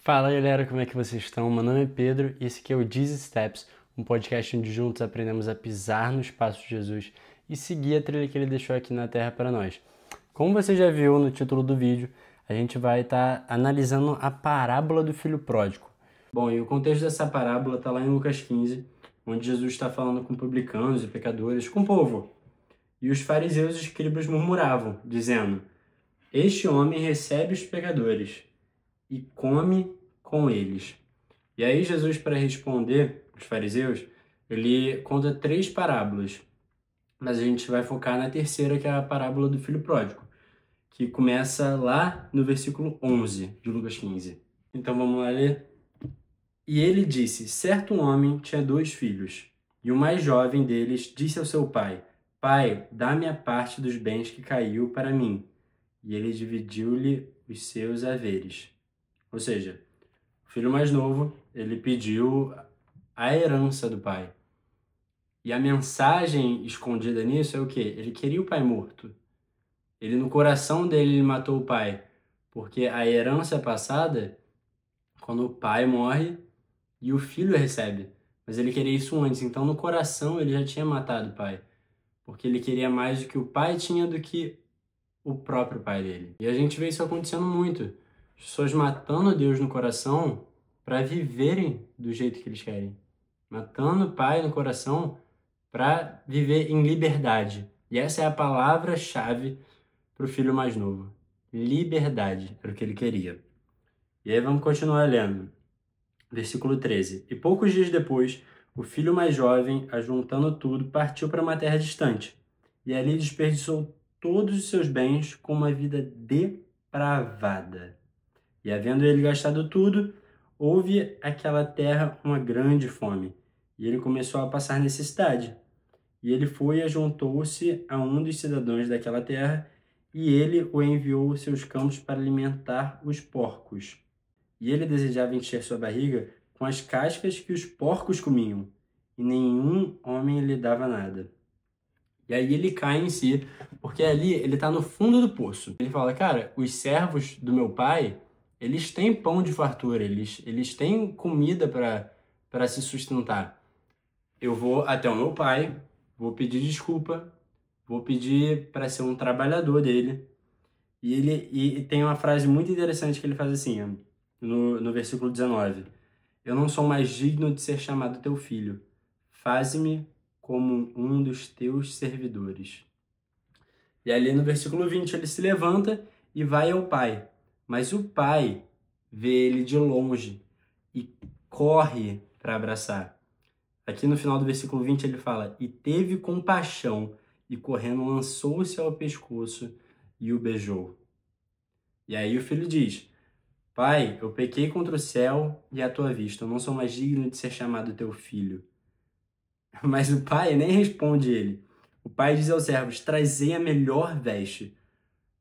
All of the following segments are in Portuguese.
Fala galera, como é que vocês estão? Meu nome é Pedro e esse aqui é o Jesus Steps, um podcast onde juntos aprendemos a pisar nos passos de Jesus e seguir a trilha que ele deixou aqui na Terra para nós. Como você já viu no título do vídeo, a gente vai estar analisando a parábola do filho pródigo. Bom, e o contexto dessa parábola está lá em Lucas 15, onde Jesus está falando com publicanos e pecadores, com o povo. E os fariseus e escribas murmuravam, dizendo: "Este homem recebe os pecadores e come com eles." E aí Jesus, para responder os fariseus, ele conta 3 parábolas, mas a gente vai focar na terceira, que é a parábola do filho pródigo, que começa lá no versículo 11 de Lucas 15. Então vamos lá ler. E ele disse: certo homem tinha 2 filhos, e o mais jovem deles disse ao seu pai: Pai, dá-me a parte dos bens que caiu para mim. E ele dividiu-lhe os seus haveres. Ou seja, o filho mais novo, ele pediu a herança do pai. E a mensagem escondida nisso é o quê? Ele queria o pai morto. Ele, no coração dele, ele matou o pai. Porque a herança é passada quando o pai morre e o filho recebe. Mas ele queria isso antes. Então, no coração, ele já tinha matado o pai. Porque ele queria mais do que o pai tinha do que o próprio pai dele. E a gente vê isso acontecendo muito. As pessoas matando Deus no coração para viverem do jeito que eles querem. Matando o pai no coração para viver em liberdade. E essa é a palavra-chave para o filho mais novo. Liberdade era o que ele queria. E aí vamos continuar lendo. Versículo 13. E poucos dias depois, o filho mais jovem, ajuntando tudo, partiu para uma terra distante. E ali desperdiçou todos os seus bens com uma vida depravada. E havendo ele gastado tudo, houve aquela terra uma grande fome. E ele começou a passar necessidade. E ele foi e ajuntou-se a um dos cidadãos daquela terra, e ele o enviou aos seus campos para alimentar os porcos. E ele desejava encher sua barriga com as cascas que os porcos comiam, e nenhum homem lhe dava nada. E aí ele cai em si, porque ali ele está no fundo do poço. Ele fala: cara, os servos do meu pai, eles têm pão de fartura, eles têm comida para se sustentar. Eu vou até o meu pai, vou pedir desculpa, vou pedir para ser um trabalhador dele. E tem uma frase muito interessante que ele faz assim, ó, no versículo 19. Eu não sou mais digno de ser chamado teu filho. Faze-me como um dos teus servidores. E ali no versículo 20 ele se levanta e vai ao pai. Mas o pai vê ele de longe e corre para abraçar. Aqui no final do versículo 20 ele fala: e teve compaixão, e correndo lançou-se ao pescoço e o beijou. E aí o filho diz: Pai, eu pequei contra o céu e a tua vista, eu não sou mais digno de ser chamado teu filho. Mas o pai nem responde ele. O pai diz aos servos: trazei a melhor veste,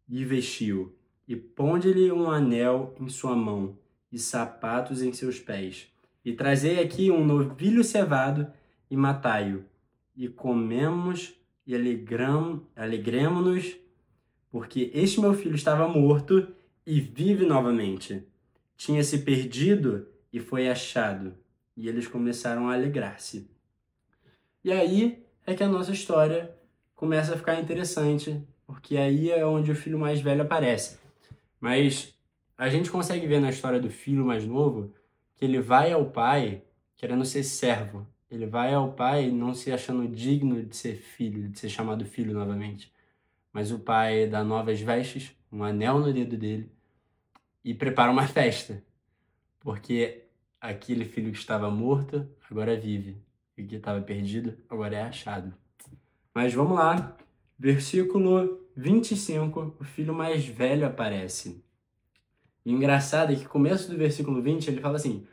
e vestiu, e ponde-lhe um anel em sua mão, e sapatos em seus pés. E trazei aqui um novilho cevado, e matai-o, e comemos e alegremo-nos, porque este meu filho estava morto e vive novamente. Tinha se perdido e foi achado. E eles começaram a alegrar-se. E aí é que a nossa história começa a ficar interessante, porque aí é onde o filho mais velho aparece. Mas a gente consegue ver na história do filho mais novo que ele vai ao pai querendo ser servo. Ele vai ao pai não se achando digno de ser filho, de ser chamado filho novamente. Mas o pai dá novas vestes, um anel no dedo dele e prepara uma festa. Porque aquele filho que estava morto agora vive. E que estava perdido agora é achado. Mas vamos lá. Versículo 25, o filho mais velho aparece. E o engraçado é que no começo do versículo 20 ele fala assim: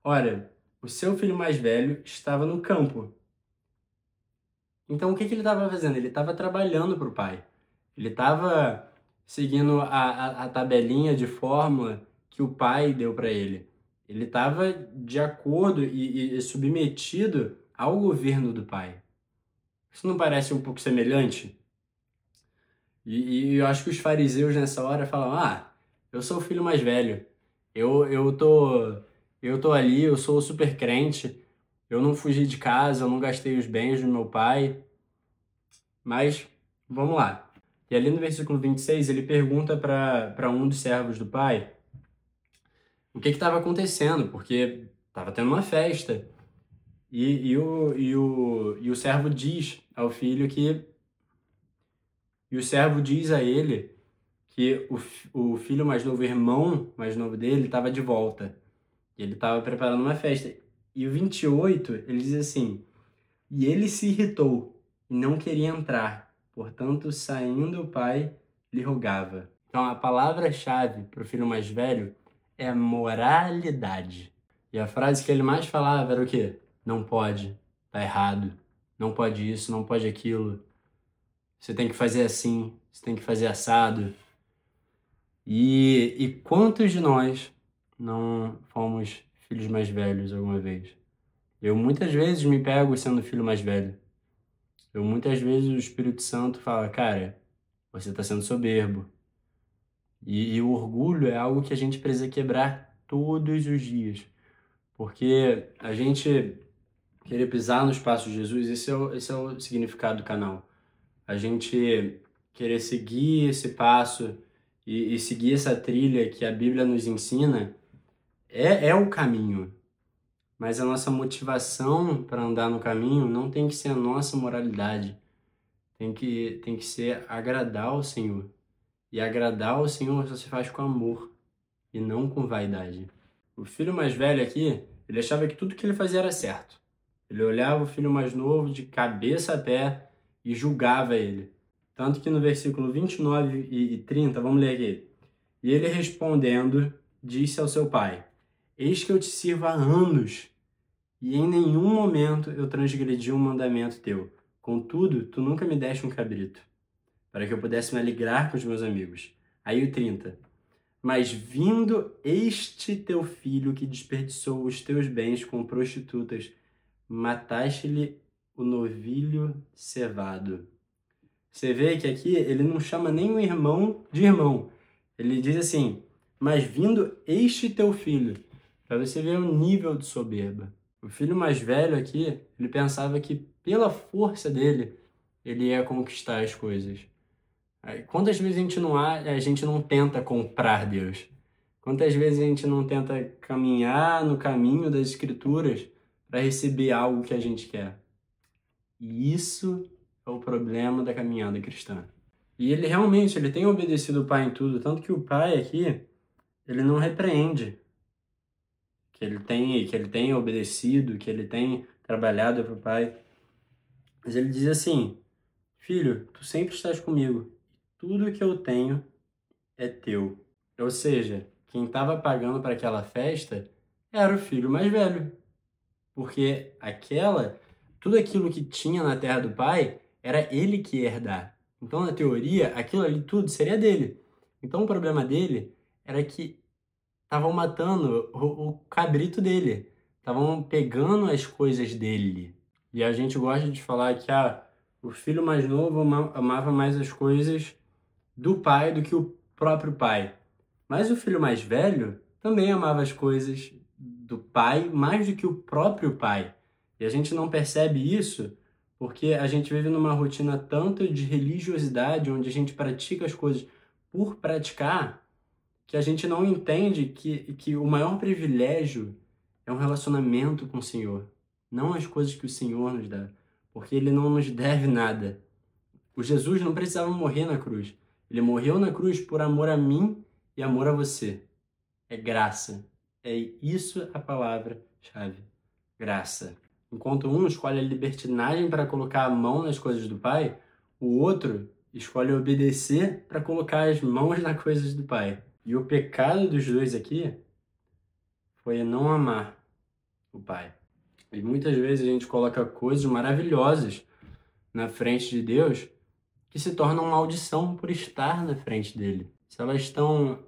ora, o seu filho mais velho estava no campo. Então o que ele estava fazendo? Ele estava trabalhando para o pai. Ele estava seguindo a tabelinha de fórmula que o pai deu para ele. Ele estava de acordo e submetido ao governo do pai. Isso não parece um pouco semelhante? E eu acho que os fariseus nessa hora falam: eu sou o filho mais velho. Eu tô ali, eu sou super crente, eu não fugi de casa, eu não gastei os bens do meu pai, mas vamos lá. E ali no versículo 26 ele pergunta para um dos servos do pai o que estava acontecendo, porque estava tendo uma festa. E o servo diz ao filho que. E o servo diz a ele que o filho mais novo, o irmão mais novo dele, estava de volta. E ele estava preparando uma festa. E o 28, ele diz assim: E ele se irritou e não queria entrar. Portanto, saindo o pai, lhe rogava. Então, a palavra-chave para o filho mais velho é moralidade. E a frase que ele mais falava era o quê? Não pode, tá errado. Não pode isso, não pode aquilo. Você tem que fazer assim, você tem que fazer assado. E quantos de nós não fomos filhos mais velhos alguma vez? Eu muitas vezes me pego sendo filho mais velho. Eu muitas vezes o Espírito Santo fala, cara, você está sendo soberbo. E o orgulho é algo que a gente precisa quebrar todos os dias. Porque a gente querer pisar nos passos de Jesus, esse é o significado do canal. A gente querer seguir esse passo e seguir essa trilha que a Bíblia nos ensina é o caminho. Mas a nossa motivação para andar no caminho não tem que ser a nossa moralidade. Tem que ser agradar ao Senhor. E agradar ao Senhor só se faz com amor e não com vaidade. O filho mais velho aqui, ele achava que tudo que ele fazia era certo. Ele olhava o filho mais novo de cabeça a pé e julgava ele. Tanto que no versículo 29 e 30, vamos ler aqui. E ele respondendo, disse ao seu pai: Eis que eu te sirvo há anos, e em nenhum momento eu transgredi um mandamento teu. Contudo, tu nunca me deste um cabrito, para que eu pudesse me alegrar com os meus amigos. Aí o 30. Mas vindo este teu filho que desperdiçou os teus bens com prostitutas, mataste-lhe o novilho cevado. Você vê que aqui ele não chama nem o irmão de irmão. Ele diz assim, mas vindo este teu filho, para você ver o nível de soberba. O filho mais velho aqui, ele pensava que pela força dele, ele ia conquistar as coisas. Quantas vezes a gente não tenta comprar Deus? Quantas vezes a gente não tenta caminhar no caminho das Escrituras para receber algo que a gente quer? E isso é o problema da caminhada cristã. E ele realmente, ele tem obedecido o pai em tudo, tanto que o pai aqui, ele não repreende que ele tem obedecido, que ele tem trabalhado para o pai. Mas ele diz assim, filho, tu sempre estás comigo, tudo que eu tenho é teu. Ou seja, quem estava pagando para aquela festa era o filho mais velho. Porque tudo aquilo que tinha na terra do pai, era ele que ia herdar. Então, na teoria, aquilo ali tudo seria dele. Então, o problema dele era que estavam matando o cabrito dele. Estavam pegando as coisas dele. E a gente gosta de falar que o filho mais novo amava mais as coisas do pai do que o próprio pai. Mas o filho mais velho também amava as coisas do pai mais do que o próprio pai. E a gente não percebe isso porque a gente vive numa rotina tanto de religiosidade, onde a gente pratica as coisas por praticar, que a gente não entende que o maior privilégio é um relacionamento com o Senhor, não as coisas que o Senhor nos dá, porque Ele não nos deve nada. O Jesus não precisava morrer na cruz. Ele morreu na cruz por amor a mim e amor a você. É graça. É isso a palavra-chave. Graça. Enquanto um escolhe a libertinagem para colocar a mão nas coisas do Pai, o outro escolhe obedecer para colocar as mãos nas coisas do Pai. E o pecado dos dois aqui foi não amar o Pai. E muitas vezes a gente coloca coisas maravilhosas na frente de Deus que se tornam maldição por estar na frente dele. Se elas estão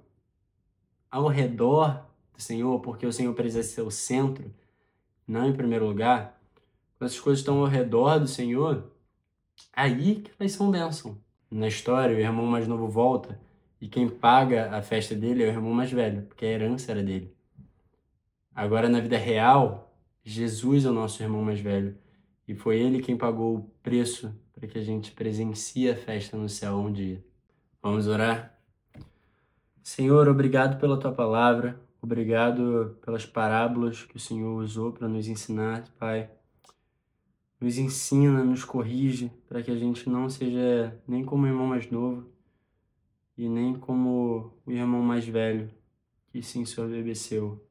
ao redor do Senhor, porque o Senhor precisa ser o centro, não em primeiro lugar, quando essas coisas estão ao redor do Senhor, aí que elas são bênção. Na história, o irmão mais novo volta E quem paga a festa dele é o irmão mais velho, porque a herança era dele. Agora, na vida real, Jesus é o nosso irmão mais velho. E foi ele quem pagou o preço para que a gente presencie a festa no céu um dia. Vamos orar? Senhor, obrigado pela tua palavra. Obrigado pelas parábolas que o Senhor usou para nos ensinar, Pai. Nos ensina, nos corrige, para que a gente não seja nem como o irmão mais novo e nem como o irmão mais velho que se ensoberbeceu.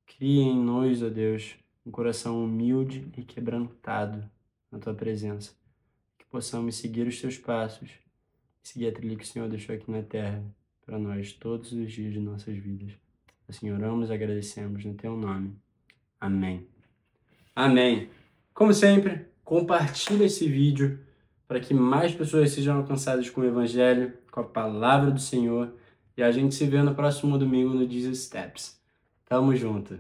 Cria em nós, ó Deus, um coração humilde e quebrantado na Tua presença. Que possamos seguir os Teus passos, seguir a trilha que o Senhor deixou aqui na terra para nós todos os dias de nossas vidas. Assim oramos e agradecemos no Teu nome. Amém. Amém. Como sempre, compartilhe esse vídeo para que mais pessoas sejam alcançadas com o Evangelho, com a palavra do Senhor. E a gente se vê no próximo domingo no Jesus Steps. Tamo junto.